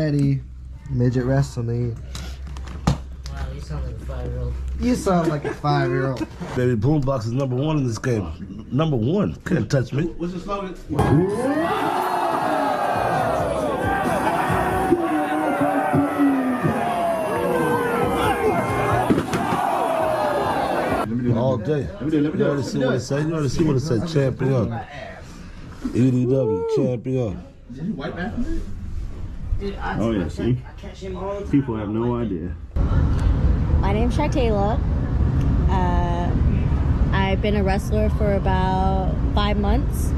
Cincinnati, midget wrestling. Wow, you sound like a 5-year-old. You sound like a 5-year-old. Baby, Boombox is #1 in this game. #1. Can't touch me. What's the slogan? All day. You already see what it said. You already see what it said. Champion. EDW champion. White back? Oh yeah, see? People have no idea. My name's Shartayla. I've been a wrestler for about 5 months.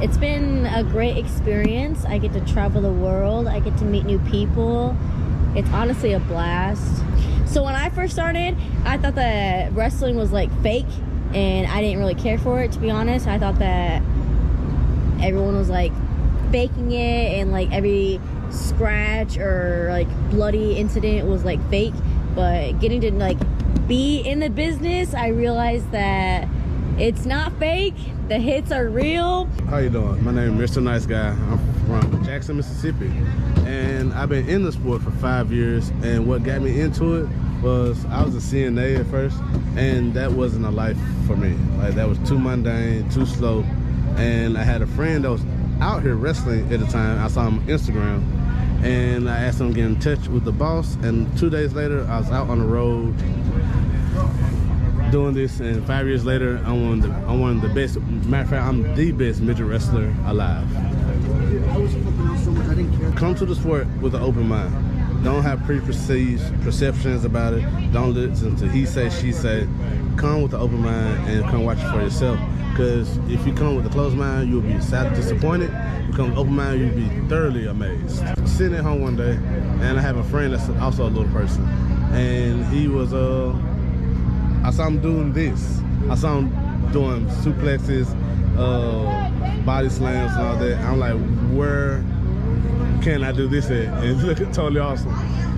It's been a great experience. I get to travel the world. I get to meet new people. It's honestly a blast. So when I first started, I thought that wrestling was like fake, and I didn't really care for it, to be honest. I thought that everyone was like faking it, and like every scratch or like bloody incident was like fake. But getting to like be in the business, I realized that it's not fake. The hits are real. How you doing? My name is Mr. Nice Guy. I'm from Jackson, Mississippi, and I've been in the sport for 5 years. And what got me into it was I was a CNA at first, and that wasn't a life for me. Like, that was too mundane, too slow. And I had a friend that was out here wrestling at the time. I saw him on Instagram, and I asked him to get in touch with the boss. And 2 days later, I was out on the road doing this, and 5 years later, I'm one of the best. Matter of fact, I'm the best midget wrestler alive. Come to the sport with an open mind. Don't have preconceived perceptions about it. Don't listen to he say, she say. Come with an open mind and come watch it for yourself. Because if you come with a closed mind, you'll be sadly disappointed. If you come with an open mind, you'll be thoroughly amazed. Sitting at home one day, and I have a friend that's also a little person, and he was I saw him doing this. I saw him doing suplexes, body slams and all that. I'm like, where can I do this at? And it's looking totally awesome.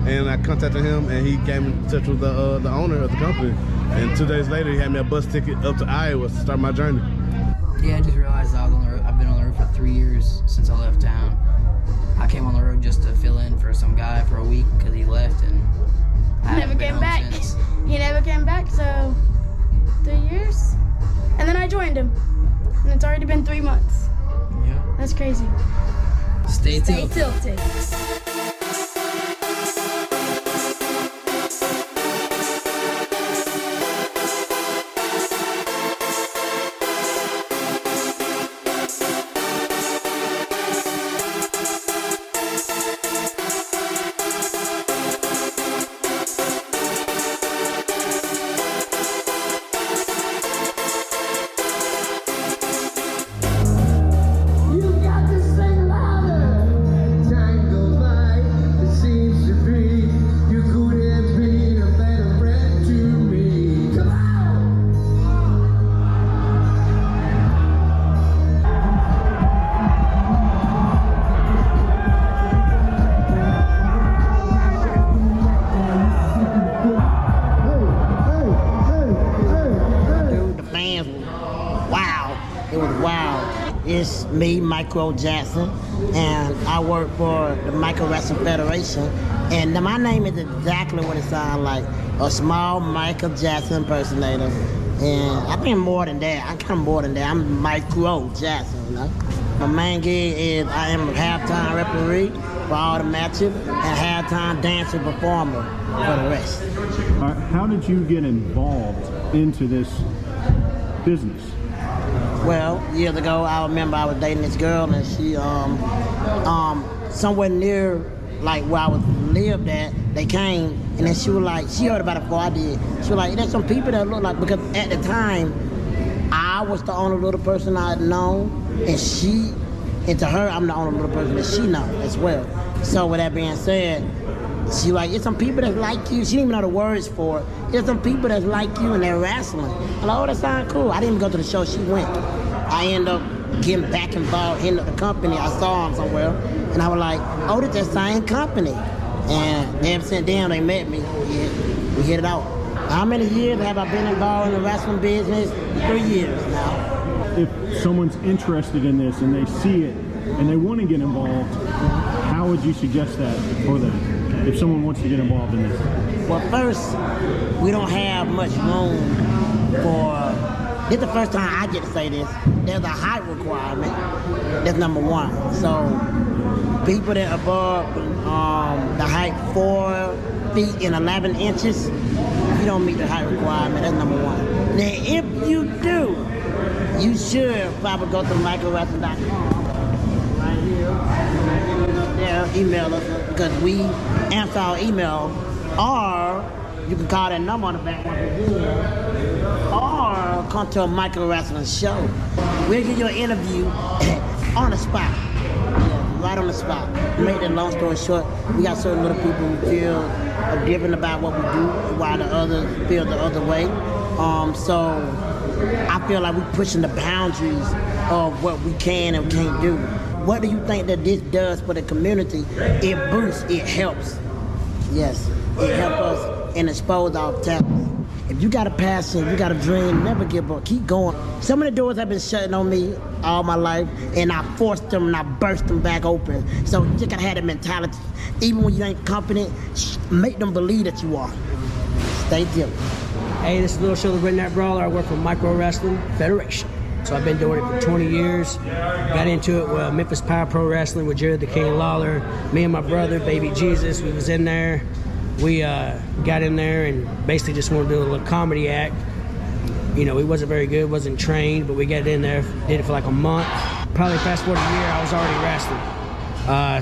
And I contacted him, and he came in touch with the owner of the company. And 2 days later, he had me a bus ticket up to Iowa to start my journey. Yeah, I just realized I've been on the road for 3 years since I left town. I came on the road just to fill in for some guy for a week because he left, and I never came back. Since. He never came back, so 3 years. And then I joined him, and it's already been 3 months. Yeah. That's crazy. Stay tilted. tilted. It's me, Michael Jackson, and I work for the Michael Wrestling Federation. And my name is exactly what it sounds like, a small Michael Jackson impersonator. And I think more than that. I'm kind of more than that. I'm Michael Jackson, you know. My main gig is I am a halftime referee for all the matches and halftime dancer performer for the rest. How did you get involved into this business? Well, years ago, I remember I was dating this girl, and she, somewhere near, like, where I was lived at, they came, and then she was like, she heard about it before I did. She was like, there's some people that look like, because at the time, I was the only little person I had known, and to her, I'm the only little person that she knows as well. So with that being said, she like, there's some people that like you. She didn't even know the words for it. There's some people that like you and they're wrestling. I'm like, oh, that sounds cool. I didn't even go to the show. She went. I ended up getting back involved in the company. I saw them somewhere, and I was like, oh, that's the same company. And ever since then, they met me. We hit it out. How many years have I been involved in the wrestling business? 3 years now. If someone's interested in this and they see it and they want to get involved, how how would you suggest that for them if someone wants to get involved in this? Well, first, we don't have much room for. This is the first time I get to say this. There's a height requirement. That's number one. So people that are above the height 4 feet and 11 inches, you don't meet the height requirement. That's number one. Now, if you do, you should probably go to microwrestling.com right here. There, email us because we answer our email, or you can call that number on the back once again, or come to a micro wrestling show. We'll give you an interview on the spot. Yeah, right on the spot. Make that long story short, we got certain little people who feel different about what we do, while the others feel the other way. So I feel like we're pushing the boundaries of what we can and can't do. What do you think that this does for the community? It boosts, it helps. Yes, it helps us and expose our talents. If you got a passion, you got a dream, never give up, keep going. Some of the doors have been shutting on me all my life, and I forced them and I burst them back open. So you just gotta have that mentality. Even when you ain't confident, make them believe that you are. Stay diligent. Hey, this is Little Show, the Redneck Brawler. I work for Micro Wrestling Federation. So I've been doing it for 20 years. Got into it with Memphis Power Pro Wrestling with Jared the King Lawler. Me and my brother, Baby Jesus, we was in there. We got in there and basically just wanted to do a little comedy act. You know, he wasn't very good, wasn't trained, but we got in there, did it for like a month. Probably fast forward a year, I was already wrestling.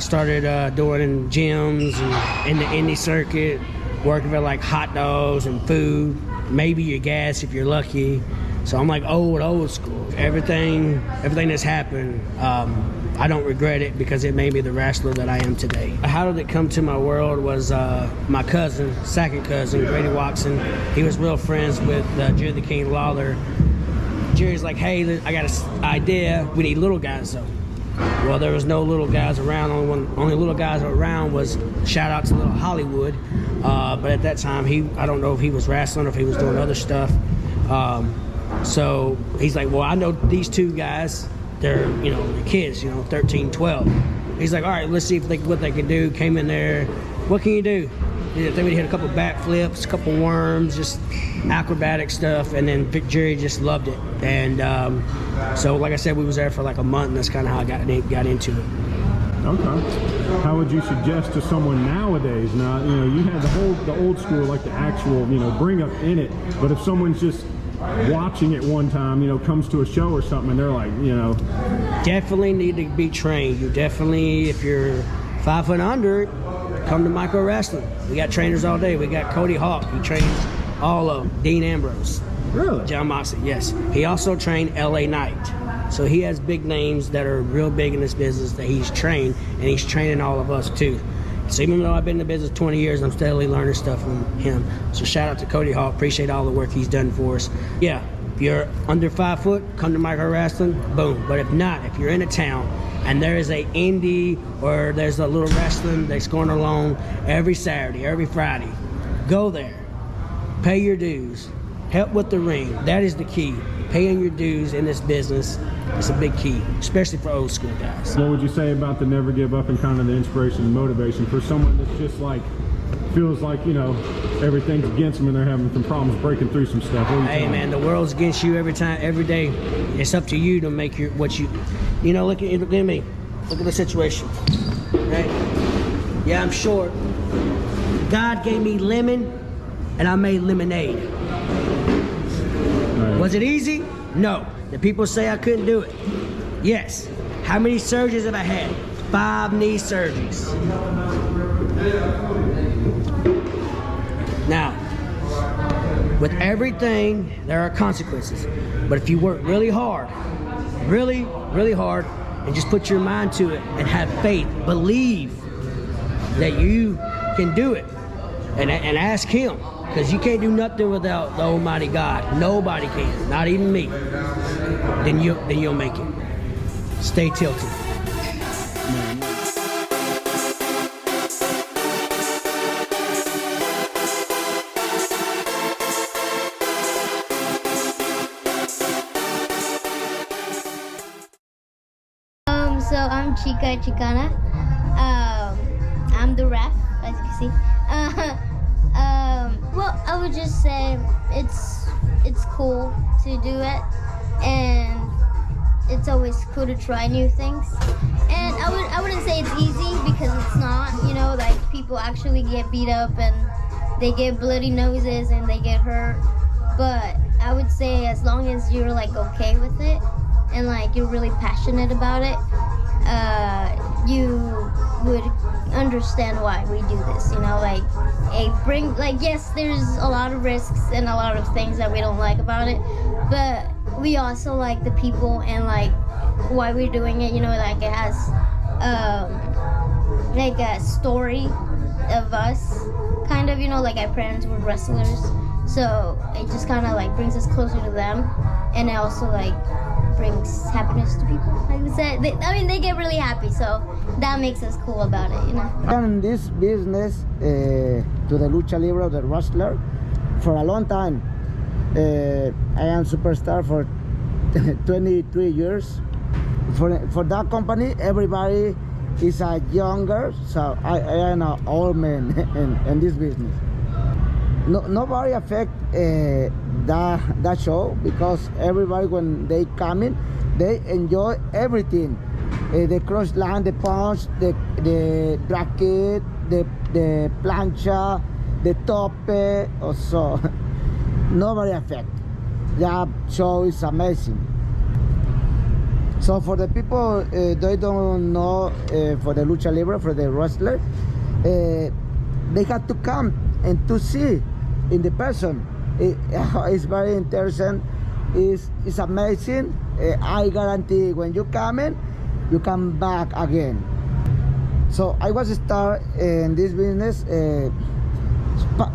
Started doing in gyms and in the indie circuit, working for like hot dogs and food, maybe your gas if you're lucky. So I'm like old school. Everything that's happened, I don't regret it because it made me the wrestler that I am today. How did it come to my world was my cousin, second cousin, Grady Watson. He was real friends with Jerry the King Lawler. Jerry's like, hey, I got an idea. We need little guys though. Well, there was no little guys around. Only little guys around was, shout out to Little Hollywood. But at that time, I don't know if he was wrestling or if he was doing other stuff. So he's like, well, I know these two guys. They're kids, 13, 12. He's like, all right, let's see what they can do. Came in there. What can you do? Then we hit a couple backflips, a couple worms, just acrobatic stuff. And then Jerry just loved it. And so, like I said, we was there for like a month, and that's kind of how I got into it. Okay. How would you suggest to someone nowadays? Now, you had the old school, like the actual, bring up in it. But if someone's just watching it one time, comes to a show or something, and they're like, Definitely need to be trained. You definitely, if you're 5 foot under, come to Micro Wrestling. We got trainers all day. We got Cody Hawk. He trains all of them. Dean Ambrose. Really? John Moxley, yes. He also trained LA Knight. So he has big names that are real big in this business that he's trained, and he's training all of us too. So even though I've been in the business 20 years, I'm steadily learning stuff from him. So shout out to Cody Hawk. Appreciate all the work he's done for us. Yeah, if you're under 5 foot, come to Micro Wrestling, boom. But if not, if you're in a town and there is a indie or there's a little wrestling that's going along every Saturday, every Friday, go there. Pay your dues. Help with the ring. That is the key. Paying your dues in this business is a big key, especially for old school guys. What would you say about the never give up and kind of the inspiration and motivation for someone that's just like, feels like, everything's against them and they're having some problems breaking through some stuff? Hey man, the world's against you every day. It's up to you to make look at me. Look at the situation. Right? Yeah, I'm short. God gave me lemon and I made lemonade. Right. Was it easy? No. The people say I couldn't do it. Yes. How many surgeries have I had? 5 knee surgeries. Now, with everything, there are consequences. But if you work really hard, really, really hard, and just put your mind to it and have faith, believe that you can do it, and ask him. Because you can't do nothing without the Almighty God. Nobody can, not even me. Then you'll make it. Stay tilted. So I'm Chica Chicana. I'm the ref, as you can see. Well, I would just say it's cool to do it, and it's always cool to try new things. And I wouldn't say it's easy, because it's not. You know, like, people actually get beat up and they get bloody noses and they get hurt. But I would say as long as you're like okay with it and like you're really passionate about it, you would understand why we do this. You know, like yes, there's a lot of risks and a lot of things that we don't like about it, but we also like the people and like why we're doing it. You know, like it has like a story of us, kind of, you know, like our parents were wrestlers, so it just kind of like brings us closer to them, and it also like brings happiness to people. Like we said, they get really happy, so that makes us cool about it, you know. I'm in this business to the lucha libre, the wrestler, for a long time. I am superstar for 23 years. For that company, everybody is a younger, so I am an old man in this business. Nobody affect that show, because everybody, when they come in, they enjoy everything. The cross line, the punch, the bracket, the plancha, the tope, also. Nobody affect. That show is amazing. So for the people they don't know, for the lucha libre, for the wrestler, they have to come and to see in the person. It's very interesting. It's amazing. I guarantee when you come in, you come back again. So I was start in this business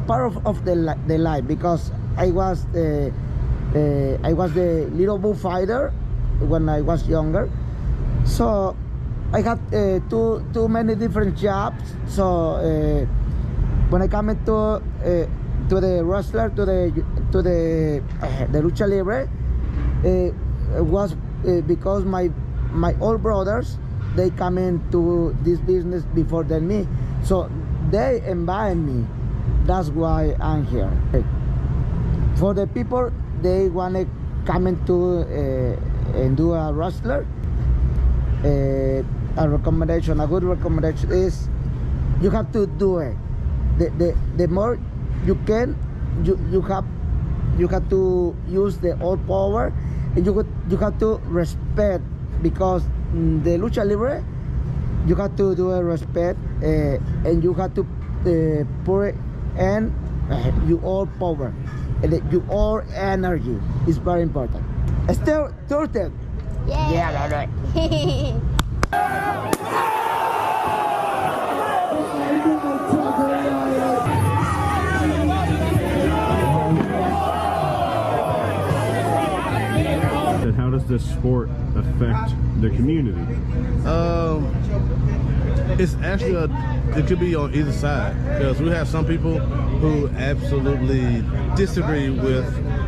part of the life, because I was the little bullfighter when I was younger. So I had too many different jobs. So when I come into the wrestler, to the lucha libre, was because my old brothers, they come into this business before than me, so they invite me. That's why I'm here. For the people, they want to come into and do a wrestler, a recommendation, a good recommendation is you have to do it. The more you can, you have to use the all power, and you have to respect, because the lucha libre, you have to do a respect, and you have to put it in your all power and your all energy is very important. Still turtle. Yeah, right. How does this sport affect the community? It's actually it could be on either side, because we have some people who absolutely disagree with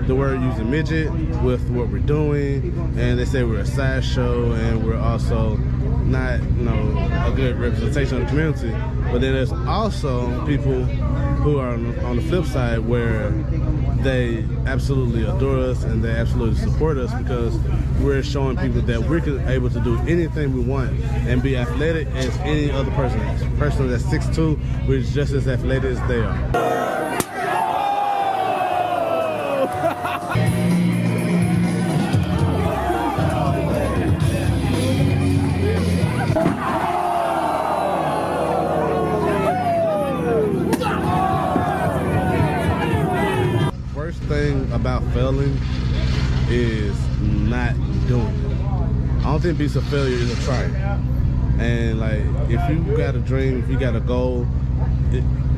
the word using midget, with what we're doing, and they say we're a sideshow and we're also not, a good representation of the community. But then there's also people who are on the flip side, where they absolutely adore us and they absolutely support us, because we're showing people that we're able to do anything we want and be athletic as any other person is. A person that's 6'2", we're just as athletic as they are. First thing about failing is not doing it. I don't think being a failure is a try. And like, if you got a dream, if you got a goal,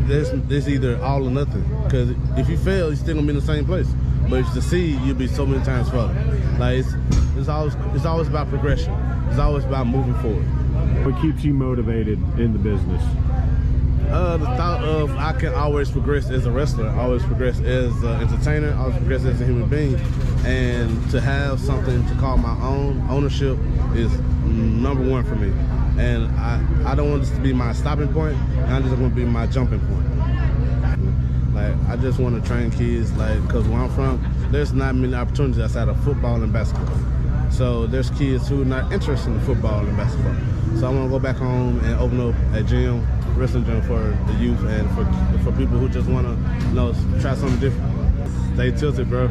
there's either all or nothing. Because if you fail, you're still gonna be in the same place. But if you succeed, you'll be so many times further. Like, it's always about progression. It's always about moving forward. What keeps you motivated in the business? The thought of I can always progress as a wrestler, always progress as an entertainer, always progress as a human being, and to have something to call my own ownership is number one for me. And I don't want this to be my stopping point. I just want to be my jumping point. Like, I just want to train kids, like, because where I'm from, there's not many opportunities outside of football and basketball. So there's kids who are not interested in football and basketball. So I want to go back home and open up a gym, wrestling gym for the youth and for people who just want to, you know, try something different. Stay tilted, bro.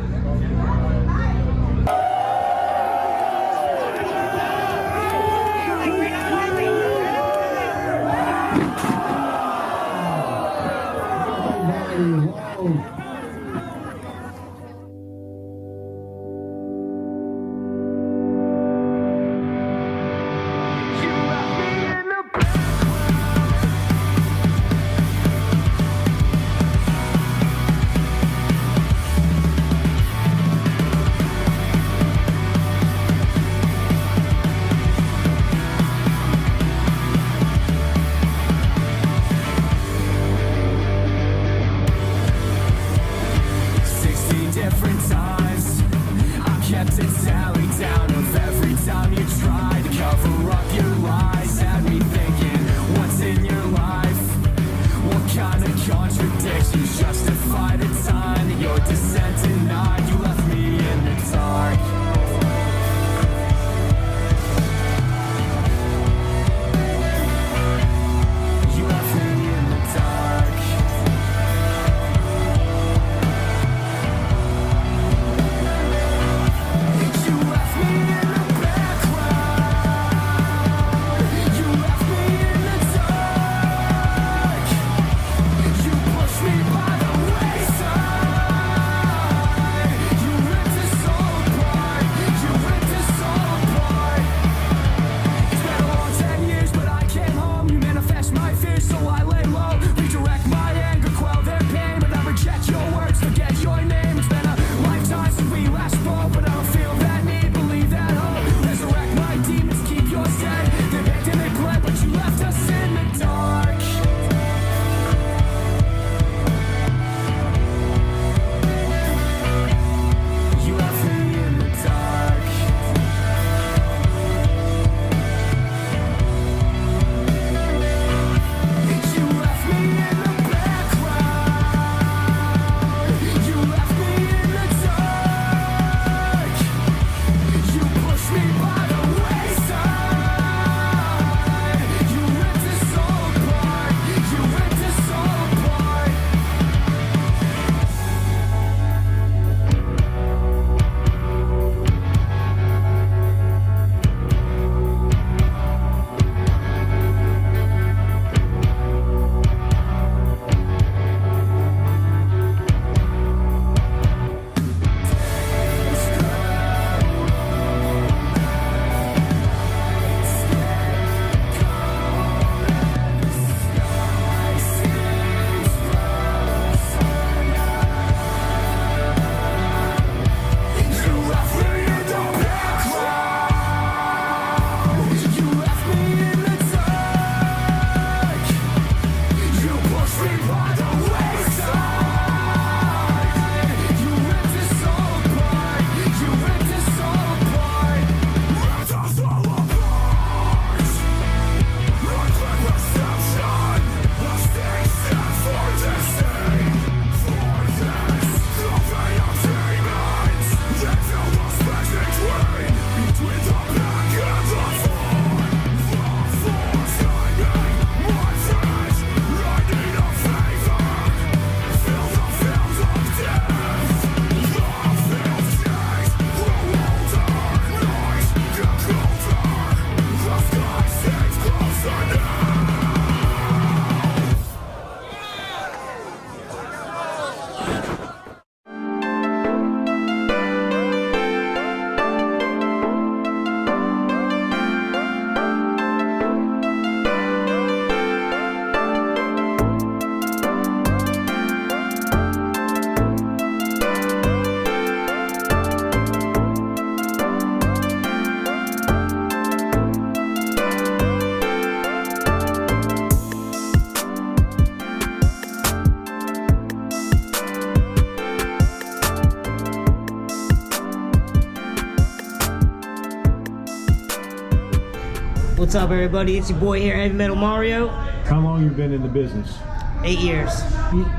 What's up, everybody? It's your boy here, Heavy Metal Mario. How long you been in the business? 8 years.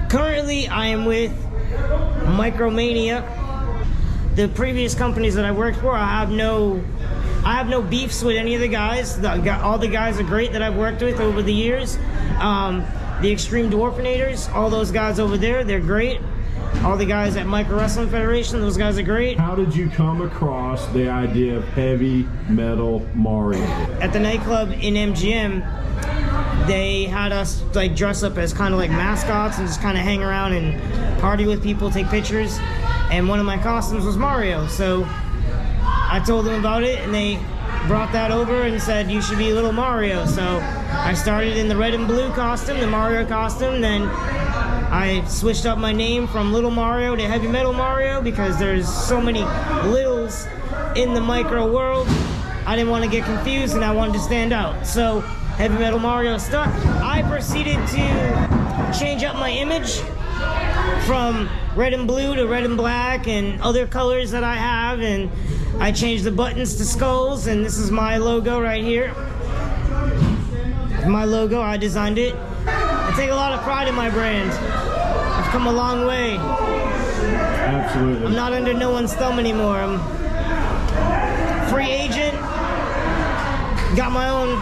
Currently, I am with Micromania. The previous companies that I worked for, I have no beefs with any of the guys. All the guys are great that I've worked with over the years. The Extreme Dwarfinators, all those guys over there, they're great. All the guys at Micro Wrestling Federation, those guys are great. How did you come across the idea of Heavy Metal Mario? At the nightclub in MGM, they had us like dress up as kind of like mascots and just kind of hang around and party with people, take pictures. And one of my costumes was Mario, so I told them about it, and they brought that over and said, you should be Little Mario. So I started in the red and blue costume, the Mario costume, then I switched up my name from Little Mario to Heavy Metal Mario because there's so many littles in the micro world. I didn't want to get confused and I wanted to stand out. So Heavy Metal Mario stuck. I proceeded to change up my image from red and blue to red and black and other colors that I have, and I changed the buttons to skulls, and this is my logo right here. My logo, I designed it. I take a lot of pride in my brand. I've come a long way. Absolutely. I'm not under no one's thumb anymore. I'm free agent. Got my own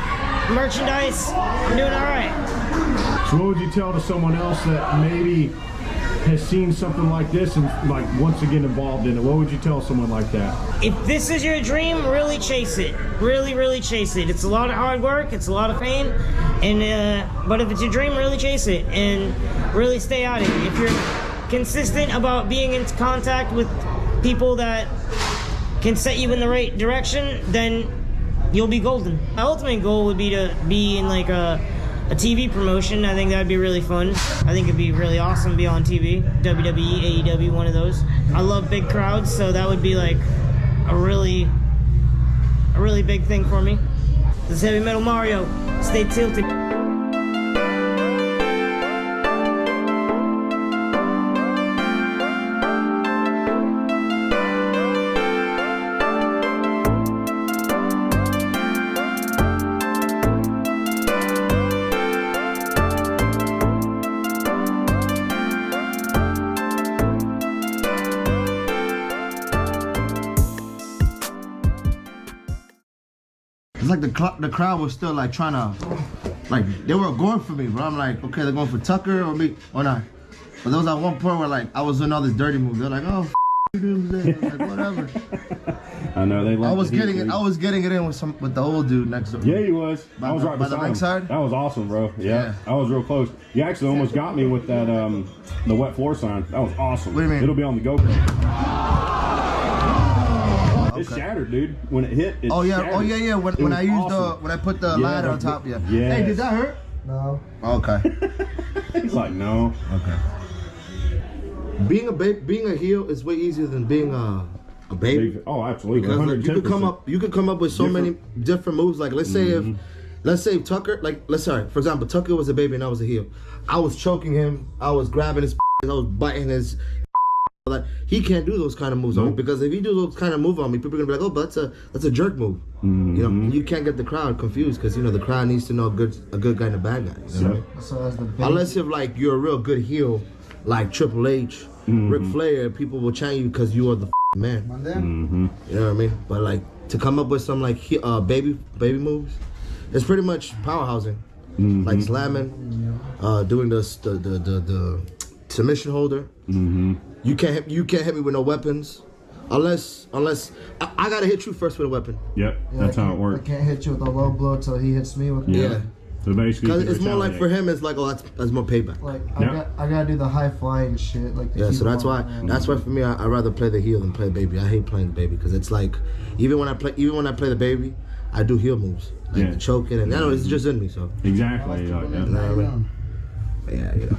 merchandise. I'm doing all right. So what would you tell to someone else that maybe has seen something like this and like once again involved in it? What would you tell someone like that? If this is your dream, really chase it. Really, really chase it. It's a lot of hard work. It's a lot of pain. And but if it's your dream, really chase it and really stay at it. If you're consistent about being in contact with people that can set you in the right direction, then you'll be golden. My ultimate goal would be to be in like a TV promotion. I think that'd be really fun. I think it'd be really awesome to be on TV. WWE, AEW, one of those. I love big crowds, so that would be like a really big thing for me. This is Heavy Metal Mario. Stay tilted. It's like the crowd was still like trying to, like they were going for me, but I'm like, okay, they're going for Tucker or me or not. But there was at one point where like I was doing all this dirty moves. They're like, oh, you doing today? I was like, whatever. I know they. I was getting it in with the old dude next door. Yeah, he was. I was right by the beside him. ringside. That was awesome, bro. Yeah, I was real close. You actually almost got me with that the wet floor sign. That was awesome. What do you mean? It'll be on the GoPro. It shattered, dude. When it hit, it shattered. Oh yeah. When I used awesome. when I put the ladder on top, yeah. Yes. Hey, did that hurt? No. Okay. He's like, no. Okay. Being a heel is way easier than being a baby. Oh, absolutely. Because like, you could come up with so many different moves. Like let's say if Tucker, for example, Tucker was a baby and I was a heel. I was choking him. I was grabbing his. I was biting his. Like he can't do those kind of moves on me, because if he do those kind of moves on me, people are gonna be like, oh, but that's a jerk move. You know, you can't get the crowd confused, because you know the crowd needs to know a good guy and a bad guy. You know what I mean? So as the unless if like you're a real good heel, like Triple H, Ric Flair, people will chant you because you are the man. You know what I mean? But like to come up with some like baby moves, it's pretty much powerhousing, like slamming, doing the submission holder. You can't hit me with no weapons, unless I gotta hit you first with a weapon. Yep, that's how it works. I can't hit you with a low blow till he hits me with. Yeah. So basically, because it's more like for him, it's like, oh, that's more payback. Like I gotta do the high flying shit. Like so that's why for me, I rather play the heel than play baby. I hate playing the baby because it's like even when I play the baby, I do heel moves like the choking, and I know it's just in me. So exactly. you know what I mean? Yeah, you know.